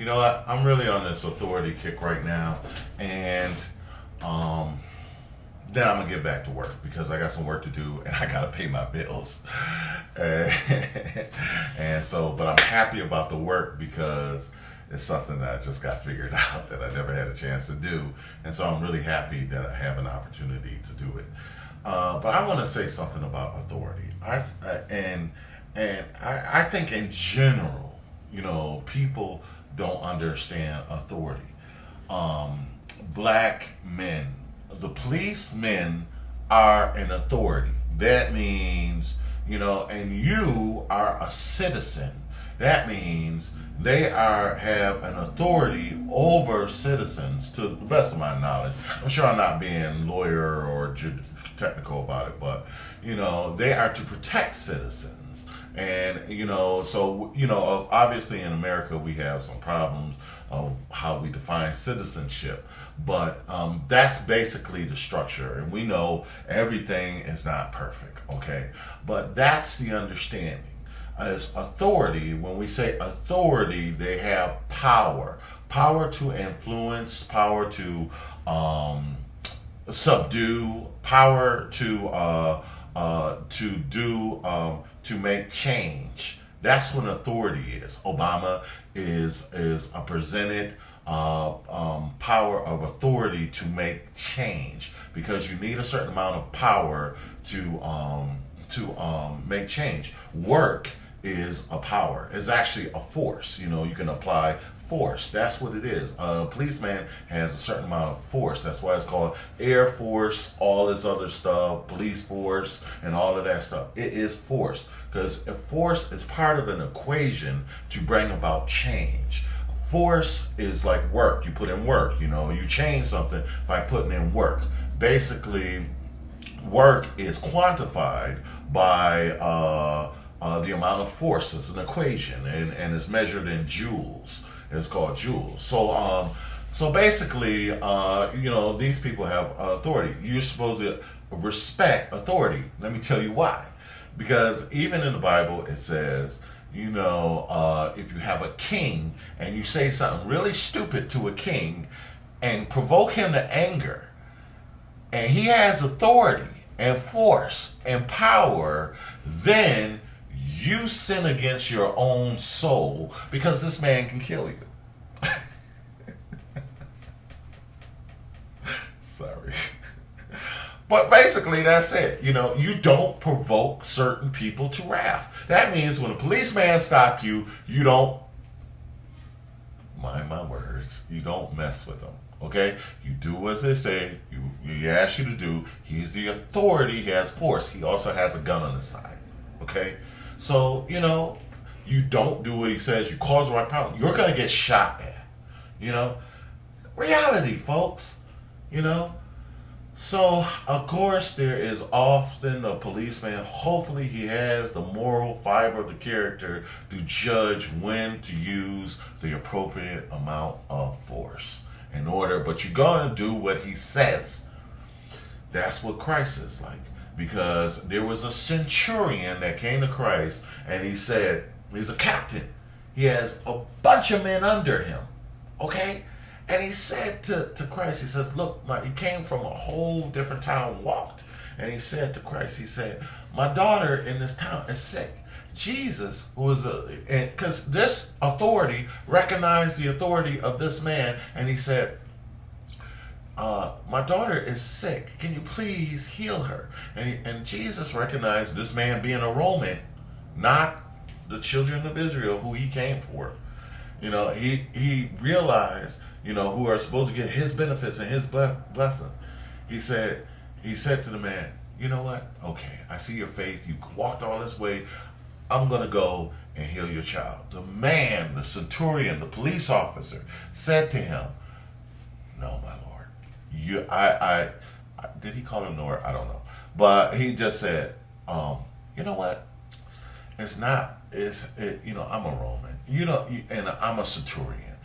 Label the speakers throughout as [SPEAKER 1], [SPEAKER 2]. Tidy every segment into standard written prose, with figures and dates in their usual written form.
[SPEAKER 1] You know what? I'm really on this authority kick right now, and um, then I'm gonna get back to work because I got some work to do and I gotta pay my bills. and, and so, but I'm happy about the work because it's something that I just got figured out that I never had a chance to do, and so I'm really happy that I have an opportunity to do it. But I want to say something about authority. I think in general, people don't understand authority. Um, Black men, the policemen are an authority. That means, and you are a citizen. That means they have an authority over citizens, to the best of my knowledge. I'm sure I'm not being lawyer or technical about it, but they are to protect citizens. And obviously in America we have some problems of how we define citizenship, but that's basically the structure. And we know everything is not perfect, okay? But that's the understanding. As authority, when we say authority, they have power to influence, power to subdue, power to make change. That's what authority is. Obama is a presented power of authority to make change, because you need a certain amount of power to make change. Work is a power. It's actually a force. You can apply force. That's what it is. A policeman has a certain amount of force. That's why it's called Air Force, all this other stuff, police force, and all of that stuff. It is force, because a force is part of an equation to bring about change. Force is like work. You put in work. You change something by putting in work. Basically, work is quantified by the amount of force. It's an equation, and it's measured in joules. It's called Joules. So basically, these people have authority. You're supposed to respect authority. Let me tell you why. Because even in the Bible, it says, if you have a king and you say something really stupid to a king and provoke him to anger, and he has authority and force and power, then you sin against your own soul, because this man can kill you. Sorry. But basically, that's it. You don't provoke certain people to wrath. That means when a policeman stops you, you don't, mind my words, you don't mess with them. Okay? You do as they say. He ask you to do. He's the authority. He has force. He also has a gun on his side. Okay? So, you don't do what he says. You cause the right problem. You're going to get shot at. Reality, folks. So, of course, there is often a policeman. Hopefully, he has the moral fiber of the character to judge when to use the appropriate amount of force in order. But you're going to do what he says. That's what Christ is like. Because there was a centurion that came to Christ, and he said, he's a captain. He has a bunch of men under him. Okay? And he said to Christ, he says, look, he came from a whole different town, walked. And he said to Christ, he said, my daughter in this town is sick. Jesus was because this authority recognized the authority of this man, and he said, my daughter is sick. Can you please heal her? And Jesus recognized this man being a Roman, not the children of Israel who he came for. He realized, who are supposed to get his benefits and his blessings. He said to the man, you know what? Okay, I see your faith. You walked all this way. I'm going to go and heal your child. The man, the centurion, the police officer said to him, no, my Lord. Did he call him Lord? I don't know. But he just said, you know what? I'm a Roman. And I'm a centurion.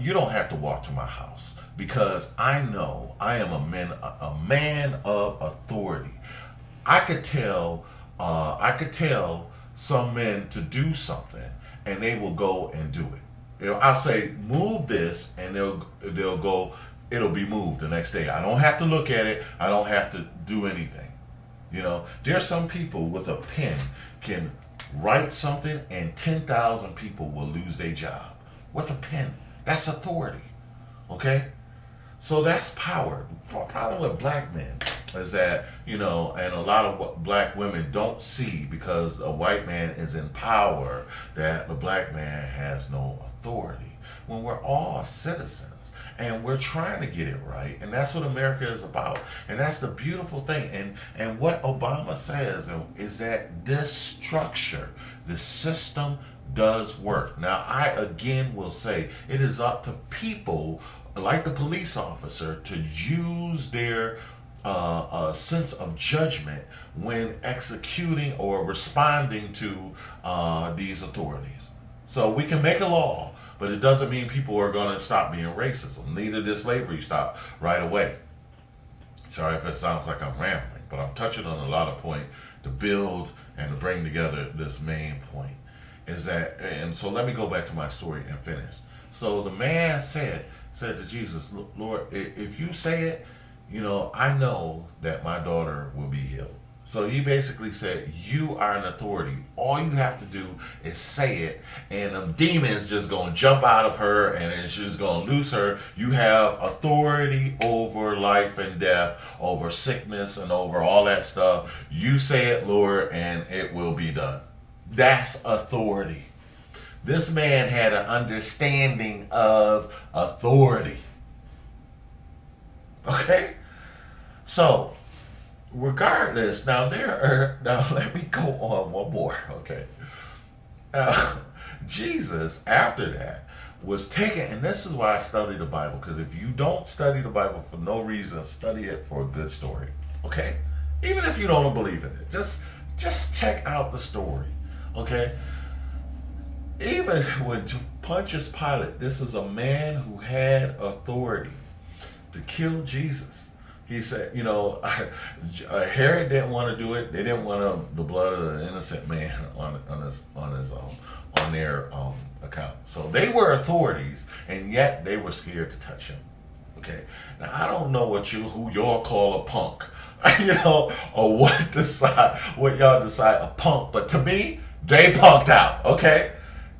[SPEAKER 1] You don't have to walk to my house, because I know I am a man of authority. I could tell some men to do something, and they will go and do it. I'll say move this, and they'll go. It'll be moved the next day. I don't have to look at it. I don't have to do anything. There's some people with a pen can write something, and 10,000 people will lose their job with a pen. That's authority. Okay. So that's power. The problem with black men is that, and a lot of what black women don't see, because a white man is in power, that the black man has no authority. When we're all citizens and we're trying to get it right, and that's what America is about. And that's the beautiful thing. And what Obama says is that this structure, this system does work. Now, I again will say it is up to people like the police officer to use their sense of judgment when executing or responding to these authorities. So we can make a law, but it doesn't mean people are going to stop being racism. Neither did slavery stop right away. Sorry if it sounds like I'm rambling, but I'm touching on a lot of points to build and to bring together this main point. And so let me go back to my story and finish. So the man said to Jesus, Lord, if you say it, I know that my daughter will be healed. So he basically said, you are an authority. All you have to do is say it, and the demon's just going to jump out of her, and it's just going to loose her. You have authority over life and death, over sickness, and over all that stuff. You say it, Lord, and it will be done. That's authority. This man had an understanding of authority. Okay? So, regardless, now let me go on one more, okay? Jesus, after that, was taken, and this is why I study the Bible, because if you don't study the Bible for no reason, study it for a good story, okay? Even if you don't believe in it, just check out the story, okay? Even when Pontius Pilate, this is a man who had authority to kill Jesus. He said, Herod didn't want to do it. They didn't want the blood of an innocent man on their account. So they were authorities, and yet they were scared to touch him. Okay. Now I don't know who y'all call a punk, or what y'all decide a punk. But to me, they punked out. Okay.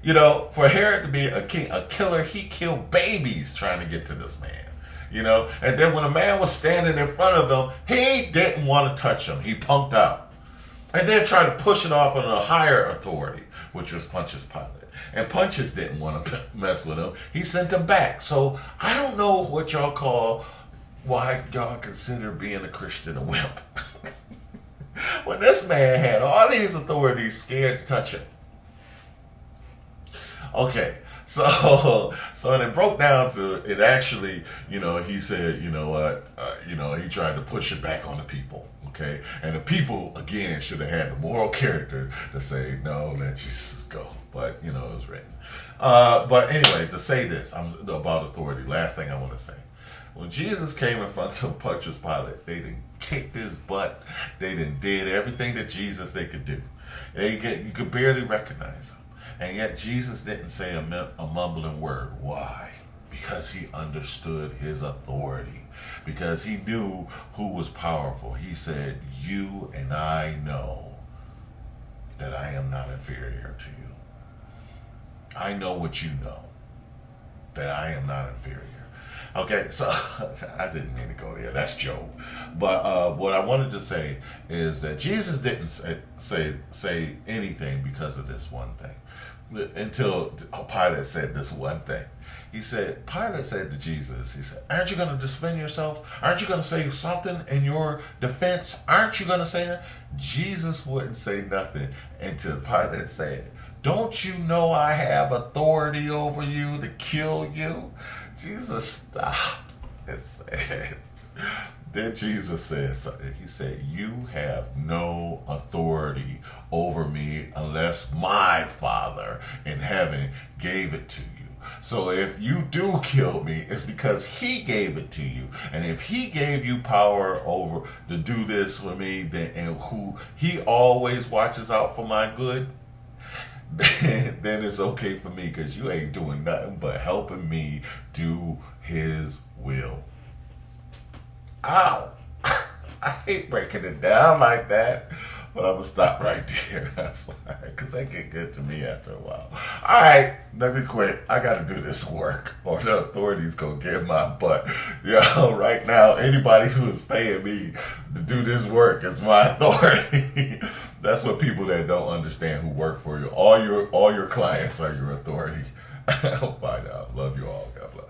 [SPEAKER 1] For Herod to be a killer, he killed babies trying to get to this man. And then when a man was standing in front of him, he didn't want to touch him. He punked out. And then tried to push it off on a higher authority, which was Pontius Pilate. And Pontius didn't want to mess with him. He sent him back. So I don't know what why y'all consider being a Christian a wimp. When this man had all these authorities scared to touch him. Okay. So it broke down to it actually, he said, he tried to push it back on the people, okay? And the people, again, should have had the moral character to say, no, let Jesus go. But, it was written. But anyway, to say this, about authority, last thing I want to say. When Jesus came in front of Pontius Pilate, they done kicked his butt. They done did everything that they could do. You could barely recognize him. And yet Jesus didn't say a mumbling word. Why? Because he understood his authority. Because he knew who was powerful. He said, you and I know that I am not inferior to you. I know what you know, that I am not inferior. Okay, so I didn't mean to go there. That's Job. But what I wanted to say is that Jesus didn't say anything because of this one thing. Until Pilate said this one thing. Pilate said to Jesus, he said, aren't you going to defend yourself? Aren't you going to say something in your defense? Aren't you going to say that? Jesus wouldn't say nothing until Pilate said, don't you know I have authority over you to kill you? Jesus stopped and said, then Jesus said something. He said, you have no authority over me unless my Father in heaven gave it to you. So if you do kill me, it's because he gave it to you. And if he gave you power over to do this for me, then he always watches out for my good, then it's okay for me because you ain't doing nothing but helping me do his will. Ow! I hate breaking it down like that, but I'm gonna stop right there. Because they get good to me after a while. All right, let me quit. I gotta do this work, or the authorities gonna get my butt. Right now, anybody who is paying me to do this work is my authority. That's what people that don't understand who work for you. All your clients are your authority. Bye now. Love you all. God bless.